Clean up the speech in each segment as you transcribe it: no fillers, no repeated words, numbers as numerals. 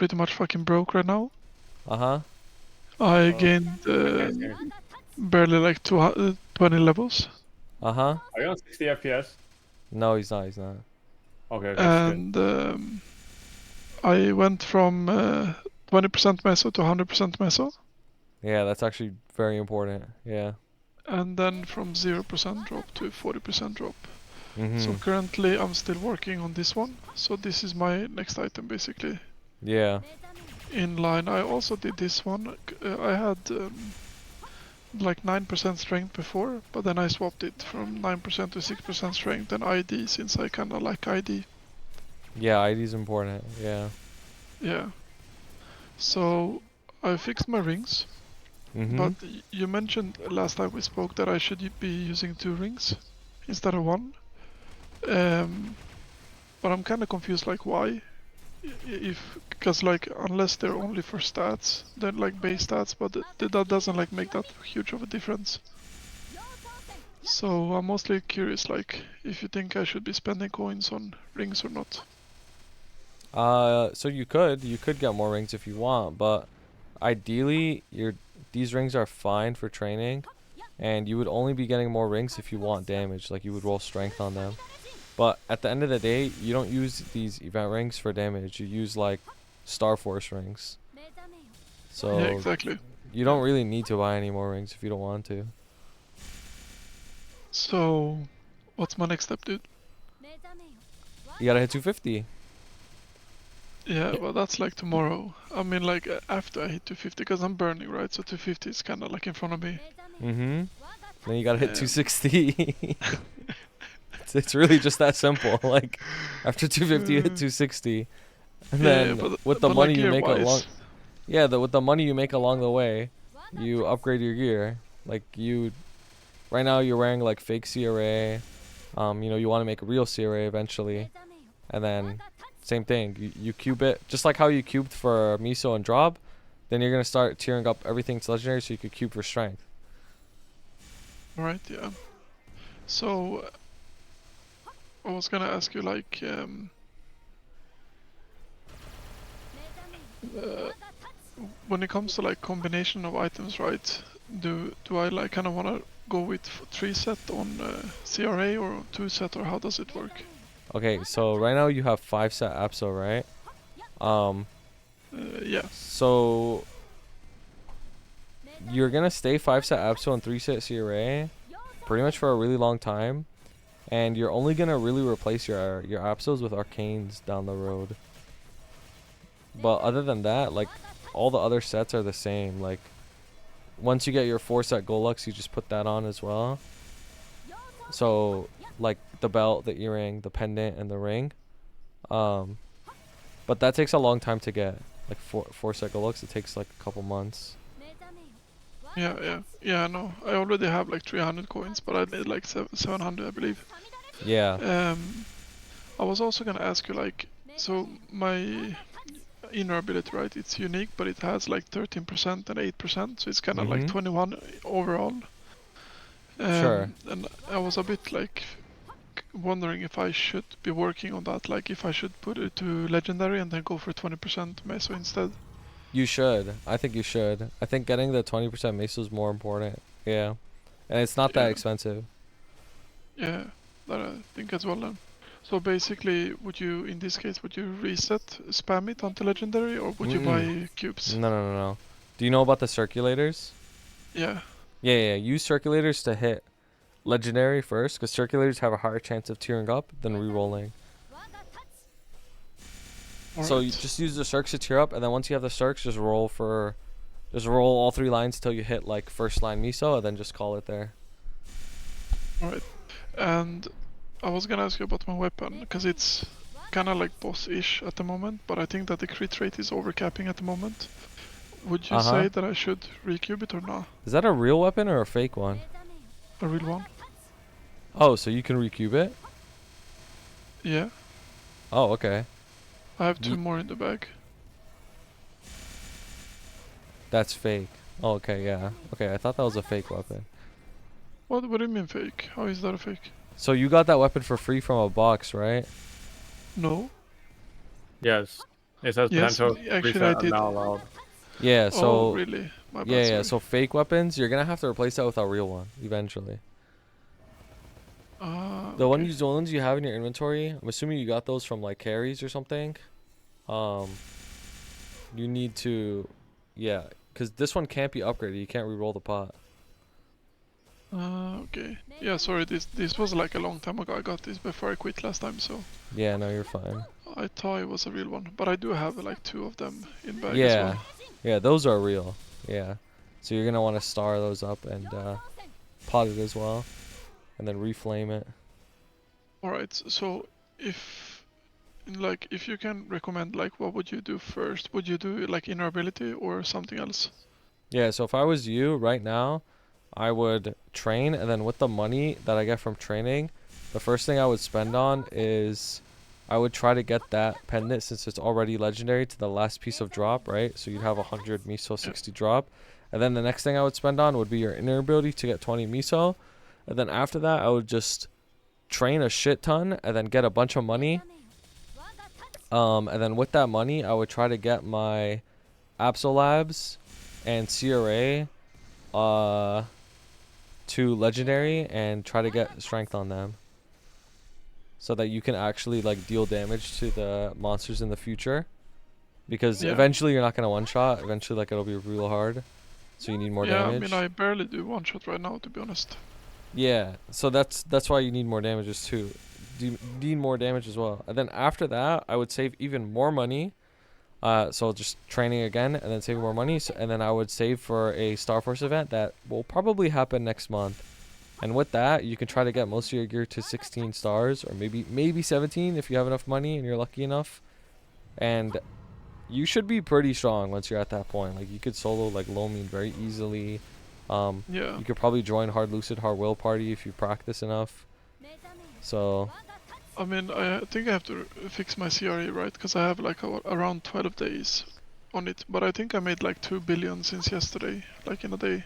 pretty much fucking broke right now. Uh-huh. I gained barely like 20 levels. Uh-huh. Are you on 60 FPS? No, he's not. He's not. Okay, And I went from 20% meso to 100% meso. Yeah, that's actually very important. Yeah. And then from 0% drop to 40% drop. Mm-hmm. So currently I'm still working on this one. So this is my next item basically. Yeah. In line, I also did this one. I had like 9% strength before, but then I swapped it from 9% to 6% strength and ID since I kinda like ID. Yeah, ID's important. Yeah. Yeah. So I fixed my rings, Mm-hmm. but you mentioned last time we spoke that I should be using 2 rings instead of 1. But I'm kinda confused like why. Because like unless they're only for stats, they're like base stats, but that doesn't like make that huge of a difference. So I'm mostly curious like if you think I should be spending coins on rings or not. So you could get more rings if you want, but ideally these rings are fine for training, and you would only be getting more rings if you want damage, like you would roll strength on them. But at the end of the day, you don't use these event rings for damage. You use like Star Force rings. So Yeah, exactly. you don't really need to buy any more rings if you don't want to. So what's my next step, dude? You gotta hit 250. Yeah, well that's like tomorrow. I mean like after I hit 250 because I'm burning, right? So 250 is kind of like in front of me. Mm-hmm. Then you gotta hit 260. It's really just that simple. Like after 250, you hit 260, and then with the money you make along, with the money you make along the way, you upgrade your gear. Like right now you're wearing like fake CRA. You want to make a real CRA eventually, and then same thing. You cube it just like how you cubed for Miso and Drop. Then you're gonna start tiering up everything to legendary so you could cube for strength. Right, yeah. So I was gonna ask you like when it comes to like combination of items, right? Do I like kind of want to go with 3 set on CRA or 2 set, or how does it work? Okay, so right now you have 5 set Apso, right? Yeah. So you're gonna stay 5 set Apso and 3 set CRA pretty much for a really long time, and you're only gonna really replace your Apsos with Arcanes down the road. But other than that, like all the other sets are the same. Like once you get your 4 set Golux, you just put that on as well. So like the belt, the earring, the pendant, and the ring. But that takes a long time to get. Like 4 set Golux, it takes like a couple months. Yeah, I know. I already have like 300 coins, but I need like 700, I believe. Yeah. I was also gonna ask you like, so my inner ability, right? It's unique, but it has like 13% and 8%, so it's kind of like 21 overall. Sure. And I was a bit like wondering if I should be working on that, like if I should put it to legendary and then go for 20% meso instead. You should. I think you should. I think getting the 20% meso is more important. Yeah. And it's not that expensive. Yeah, that I think as well then. So basically, in this case, would you reset, spam it onto legendary, or would you buy cubes? No. Do you know about the circulators? Yeah. Yeah. Use circulators to hit legendary first, because circulators have a higher chance of tearing up than re-rolling. So you just use the circs to tear up, and then once you have the circs, just roll all 3 lines till you hit like first line miso, and then just call it there. Alright. And I was gonna ask you about my weapon, because it's kinda like boss-ish at the moment, but I think that the crit rate is overcapping at the moment. Would you say that I should recube it or not? Is that a real weapon or a fake one? A real one. Oh, so you can recube it? Yeah. Oh, okay. I have 2 more in the bag. That's fake. Oh, okay, yeah. Okay, I thought that was a fake weapon. What do you mean fake? How is that a fake? So you got that weapon for free from a box, right? No. Yes. It says Yes, potential actually I reset did. now allowed. Yeah, Oh, so really? My yeah, bad, sorry. so fake weapons, you're gonna have to replace that with a real one eventually. The Okay. ones you have in your inventory, I'm assuming you got those from like carries or something. Um, you need to, yeah, because this one can't be upgraded. You can't re-roll the pot. Okay. Yeah, sorry, this was like a long time ago. I got this before I quit last time, so Yeah, no, you're fine. I thought it was a real one. But I do have like 2 of them in bag as Yeah, well. yeah, those are real. Yeah, so you're gonna want to star those up and pot it as well, and then reflame it. Alright, so if if you can recommend like what would you do first? Would you do like inner ability or something else? Yeah, so if I was you right now, I would train, and then with the money that I get from training, the first thing I would spend on is I would try to get that pendant since it's already legendary to the last piece of drop, right? So you'd have 100 miso, 60 drop. And then the next thing I would spend on would be your inner ability to get 20 miso. And then after that, I would just train a shit ton and then get a bunch of money. And then with that money, I would try to get my Absolabs and CRA to legendary and try to get strength on them so that you can actually like deal damage to the monsters in the future, because Yeah. eventually you're not going to one shot. Eventually like it'll be real hard, so you need more Yeah, I damage. mean I barely do one shot right now, to be honest. Yeah, so that's why you need more damages too. You need more damage as well. And then after that, I would save even more money. So just training again and then saving more money. And then I would save for a Star Force event that will probably happen next month. And with that, you can try to get most of your gear to 16 stars, or maybe 17 if you have enough money and you're lucky enough. And you should be pretty strong once you're at that point. Like you could solo like low mean very easily. Yeah. You could probably join Hard Lucid, Hard Will party if you practice enough. So I mean, I think I have to fix my CRE, right? Because I have like around 12 days on it. But I think I made like 2 billion since yesterday, like in a day.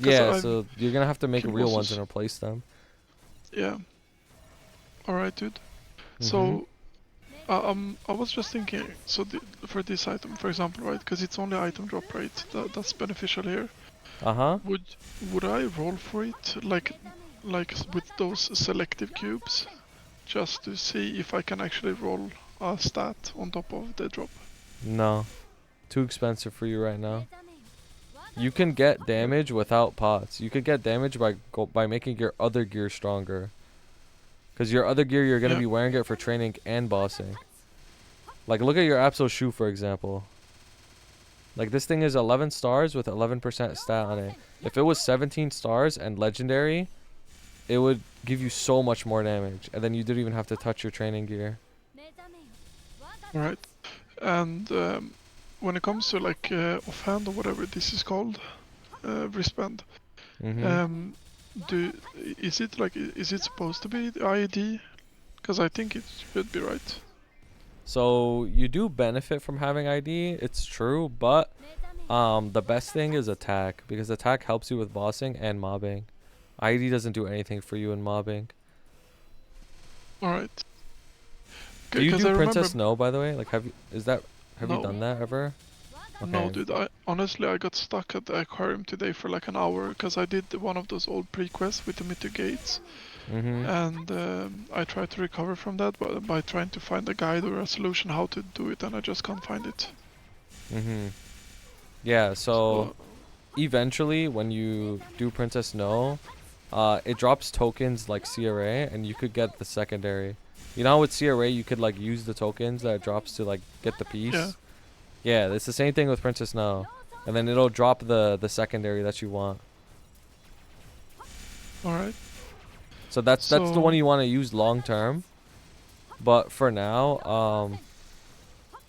yeah, so you're gonna have to make killed real ones bosses. and replace them. Yeah. Alright, dude. Mhm. So, I was just thinking, so for this item, for example, right? Because it's only item drop rate that's beneficial here. Uh huh. Would I roll for it, like with those selective cubes, just to see if I can actually roll a stat on top of the drop? No, too expensive for you right now. You can get damage without pots. You could get damage by making your other gear stronger. Cause your other gear, you're gonna Yeah. be wearing it for training and bossing. Like look at your Absol shoe for example. Like this thing is 11 stars with 11% stat on it. If it was 17 stars and legendary, it would give you so much more damage, and then you didn't even have to touch your training gear. Alright. And when it comes to like offhand or whatever this is called, wristband, Mhm. is it supposed to be the IED? Because I think it should be, right. So you do benefit from having ID, it's true, but the best thing is attack, because attack helps you with bossing and mobbing. ID doesn't do anything for you in mobbing. Alright. Do you Because do I remember. Princess No, by the way? Like have you No. done that ever? No, Okay. dude, I got stuck at the aquarium today for like an hour because I did one of those old pre-quests with the mythic gates, Mhm. and I tried to recover from that by trying to find a guide or a solution how to do it, and I just can't find it. Mhm. Yeah, so So, eventually when you do Princess No, it drops tokens like CRA, and you could get the secondary. You know how with CRA you could like use the tokens that it drops to like get the yeah, piece? Yeah, it's the same thing with Princess No. And then it'll drop the secondary that you want. alright. So that's the one So, you want to use long term. But for now,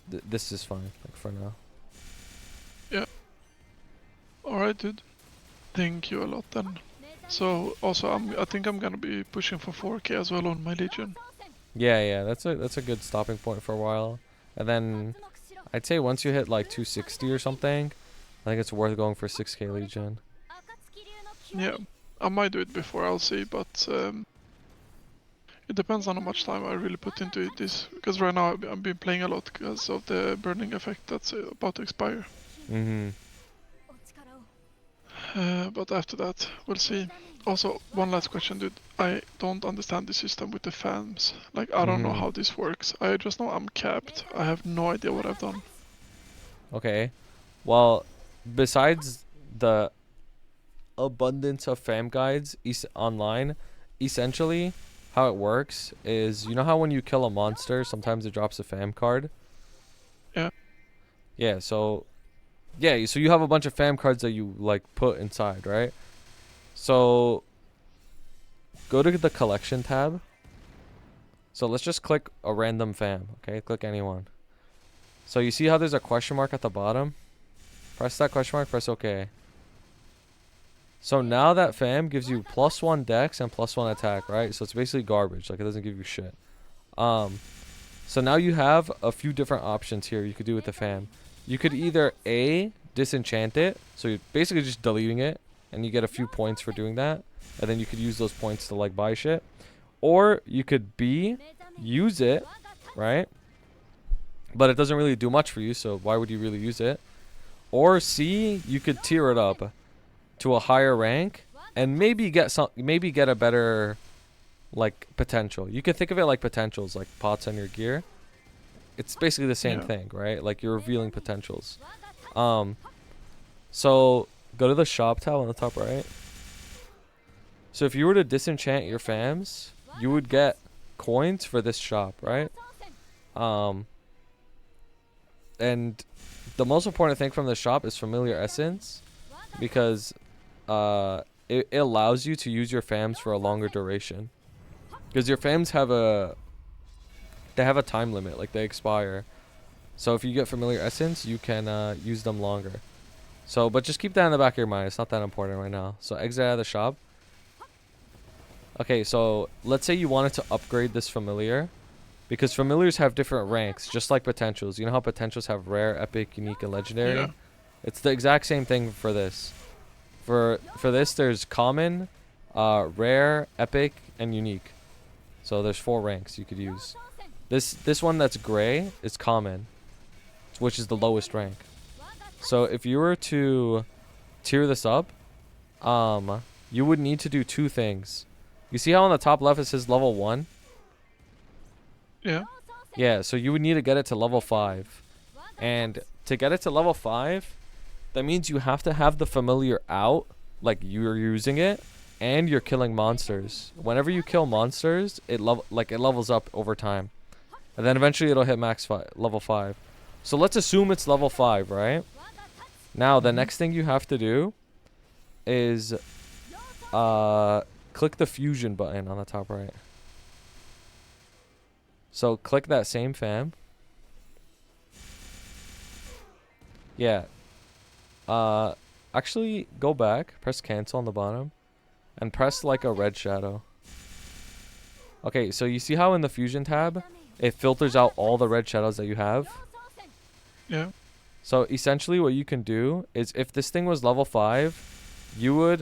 this is fine. Like for now. yeah, alright, dude. Thank you a lot then. So, also, I think I'm gonna be pushing for 4K as well on my Legion. Yeah, that's a good stopping point for a while. And then I'd say once you hit like 260 or something, I think it's worth going for 6K Legion. Yeah, I might do it before, I'll see, but It depends on how much time I really put into this, because right now I've been playing a lot because of the burning effect that's about to expire. Mm-hmm. But after that, we'll see. Also, one last question, dude. I don't understand the system with the fans. Like, I don't know Mm-hmm. how this works. I just know I'm capped. I have no idea what I've done. Okay. Well, besides the abundance of fam guides online, essentially how it works is, you know how when you kill a monster, sometimes it drops a fam card? Yeah. Yeah, so you have a bunch of fam cards that you like put inside, right? So go to the collection tab. So let's just click a random fam, okay? Click anyone. So you see how there's a question mark at the bottom? Press that question mark, press OK. So now that fam gives you +1 dex and +1 attack, right? So it's basically garbage, like it doesn't give you shit. So now you have a few different options here you could do with the fam. You could either A, disenchant it, so you're basically just deleting it, and you get a few points for doing that, and then you could use those points to like buy shit. Or you could B, use it, right? But it doesn't really do much for you, so why would you really use it? Or C, you could tier it up to a higher rank and maybe get a better like potential. You can think of it like potentials, like pots on your gear. It's basically the same thing, right? Like you're revealing potentials. So go to the shop tab on the top right. So if you were to disenchant your fams, you would get coins for this shop, right? And the most important thing from the shop is familiar essence, because it allows you to use your fams for a longer duration. Because your fams have a time limit, like they expire. So if you get familiar essence, you can use them longer. So, but just keep that in the back of your mind. It's not that important right now. So exit out of the shop. Okay, so let's say you wanted to upgrade this familiar, because familiars have different ranks, just like potentials. You know how potentials have rare, epic, unique, and legendary? Yeah. It's the exact same thing for this. For this, there's common, rare, epic, and unique. So there's 4 ranks you could use. This one that's gray is common, which is the lowest rank. So if you were to tier this up, you would need to do 2 things. You see how on the top left it says level 1? Yeah. Yeah, so you would need to get it to level 5. And to get it to level 5, that means you have to have the familiar out, like you're using it, and you're killing monsters. Whenever you kill monsters, it levels up over time. And then eventually it'll hit level 5. So let's assume it's level 5, right? Now the next thing you have to do is click the fusion button on the top right. So click that same fam. Yeah. Actually go back, press cancel on the bottom, and press like a red shadow. Okay, so you see how in the fusion tab it filters out all the red shadows that you have? Yeah. So essentially what you can do is, if this thing was level 5, you would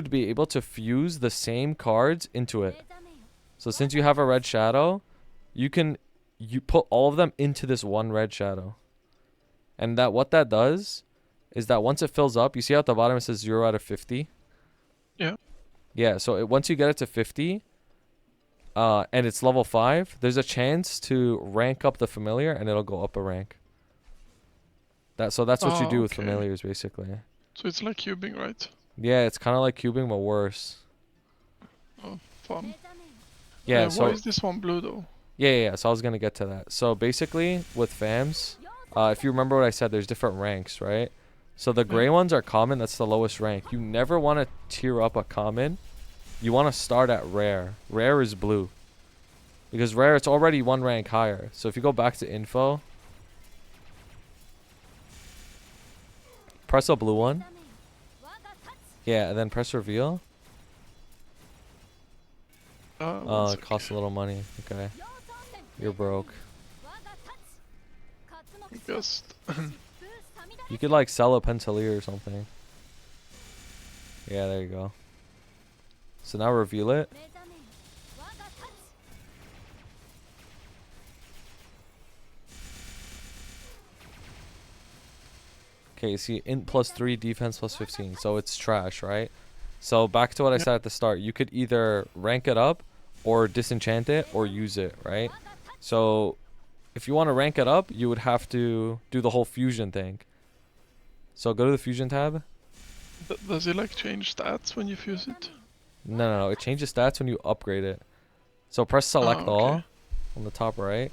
be able to fuse the same cards into it. So since you have a red shadow, you put all of them into this one red shadow. And what that does is that once it fills up, you see at the bottom it says 0 out of 50? Yeah. Yeah, so once you get it to 50, and it's level 5, there's a chance to rank up the familiar and it'll go up a rank. So that's what you do with familiars, basically. So it's like cubing, right? Yeah, it's kind of like cubing, but worse. Oh, fun. Yeah, why is this one blue though? Yeah, so I was going to get to that. So basically, with fams, if you remember what I said, there's different ranks, right? So the gray ones are common, that's the lowest rank. You never want to tier up a common. You want to start at rare. Rare is blue. Because rare, it's already 1 rank higher. So if you go back to info, press a blue one. Yeah, and then press reveal. Oh, it costs a little money. Okay. You're broke. Just You could like sell a Pentelier or something. Yeah, there you go. So now reveal it. Okay, see, int +3, defense +15. So it's trash, right? So back to what I said at the start. You could either rank it up or disenchant it or use it, right? So if you want to rank it up, you would have to do the whole fusion thing. So go to the fusion tab. Does it like change stats when you fuse it? No. It changes stats when you upgrade it. So press select all on the top right.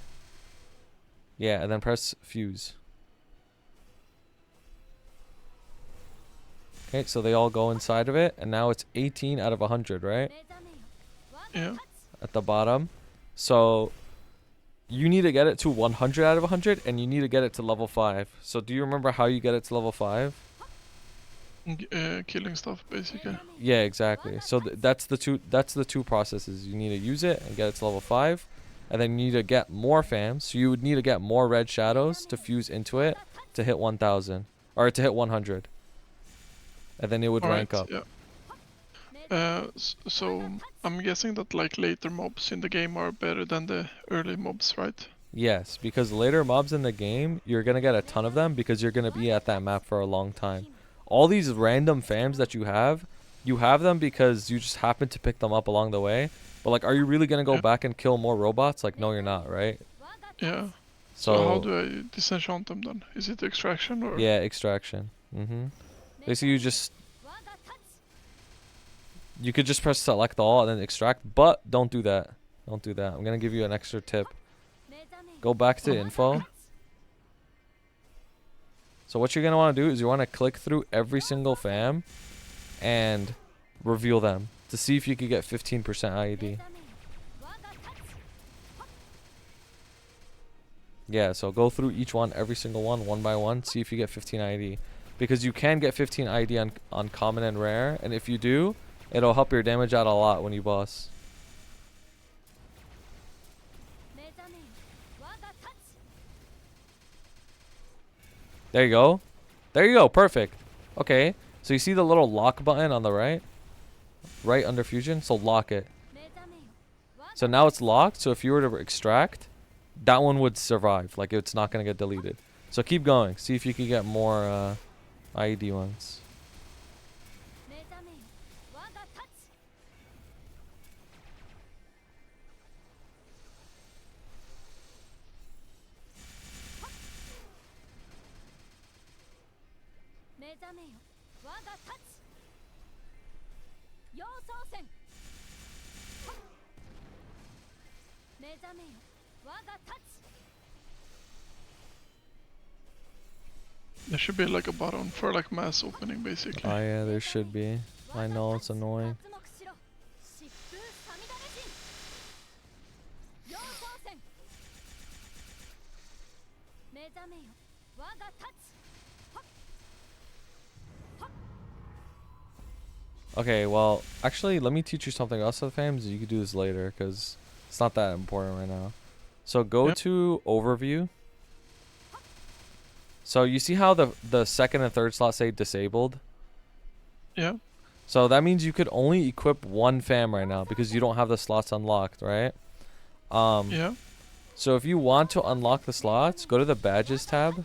Yeah, and then press fuse. Okay, so they all go inside of it, and now it's 18 out of 100, right? Yeah. At the bottom. So you need to get it to 100 out of 100, and you need to get it to level 5. So do you remember how you get it to level 5? Killing stuff, basically. Yeah, exactly. So that's the two processes. You need to use it and get it to level 5, and then you need to get more fams. So you would need to get more red shadows to fuse into it to hit 1000 or to hit 100, and then it would rank up. Yeah. So I'm guessing that like later mobs in the game are better than the early mobs, right? Yes, because later mobs in the game, you're gonna get a ton of them because you're gonna be at that map for a long time. All these random fams that you have them because you just happen to pick them up along the way. But like, are you really gonna go back and kill more robots? Like, no, you're not, right? Yeah. So how do I disenchant them then? Is it extraction or? Yeah, extraction. Basically, you could just press select all and then extract, but don't do that. Don't do that. I'm gonna give you an extra tip. Go back to info. So what you're going to want to do is you want to click through every single fam and reveal them to see if you could get 15% IED. Yeah, so go through each one, every single one by one, see if you get 15 IED. Because you can get 15 IED on common and rare, and if you do, it'll help your damage out a lot when you boss. There you go. There you go. Perfect. Okay. So you see the little lock button on the right? Right under fusion? So lock it. So now it's locked. So if you were to extract, that one would survive. Like it's not going to get deleted. So keep going. See if you can get more IED ones. There should be like a button for like mass opening, basically. Oh yeah, there should be. I know, it's annoying. Okay, well, actually, let me teach you something else with fams. You can do this later because it's not that important right now. So go to overview. So you see how the second and third slot say disabled? Yeah. So that means you could only equip one fam right now because you don't have the slots unlocked, right? Yeah. So if you want to unlock the slots, go to the badges tab.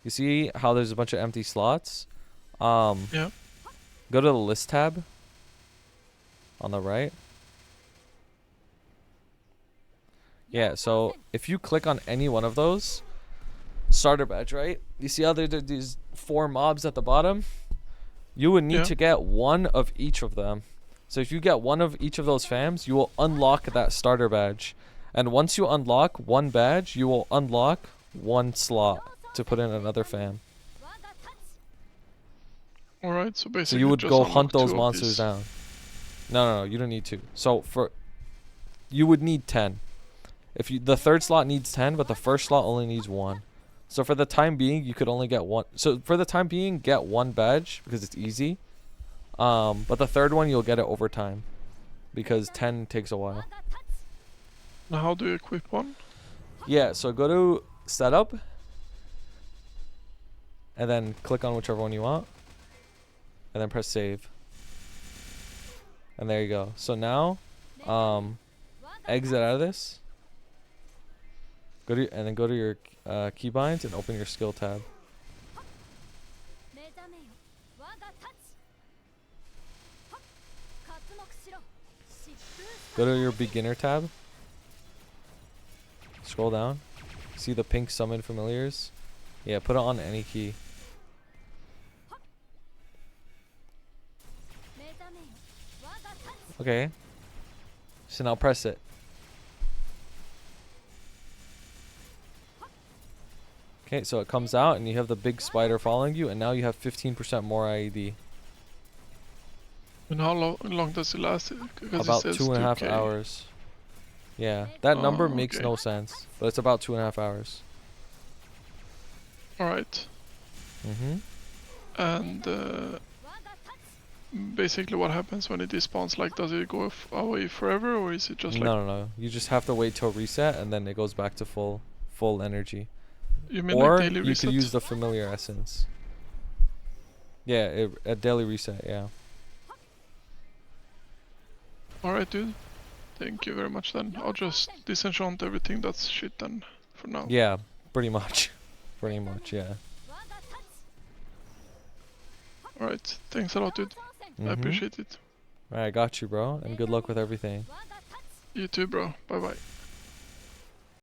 You see how there's a bunch of empty slots? Yeah. Go to the list tab on the right. Yeah, so if you click on any one of those, starter badge, right? You see how there's these 4 mobs at the bottom? You would need to get one of each of them. So if you get one of each of those fams, you will unlock that starter badge. And once you unlock one badge, you will unlock one slot to put in another fam. Alright, so basically So you would just go hunt unlock those 2 of monsters these. down. No, you don't need to. So you would need 10. If the third slot needs 10, but the first slot only needs 1. So for the time being, you could only get 1. So for the time being, get 1 badge because it's easy. But the third one you'll get it over time because 10 takes a while. Now how do you equip one? Yeah, so go to setup and then click on whichever one you want and then press save. And there you go. So now exit out of this. And then go to your keybinds and open your skill tab. Go to your beginner tab. Scroll down. See the pink summon familiars? Yeah, put it on any key. Okay. So now press it. Okay, so it comes out and you have the big spider following you, and now you have 15% more IED. And how long does it last? Because About it says 2.5 2K. hours. Yeah, that number makes okay. no sense, but it's about 2.5 hours. Alright. Mm-hmm. And basically what happens when it despawns? Like, does it go away forever, or is it just like... No. You just have to wait till reset, and then it goes back to full energy. You mean Or like daily you reset? could use the familiar essence. Yeah, a daily reset, yeah. Alright, dude. Thank you very much then. I'll just disenchant everything that's shit then, for now. Yeah, pretty much. Pretty much, yeah. Alright, thanks a lot, dude. I appreciate it. Alright, got you, bro. And good luck with everything. You too, bro. Bye-bye.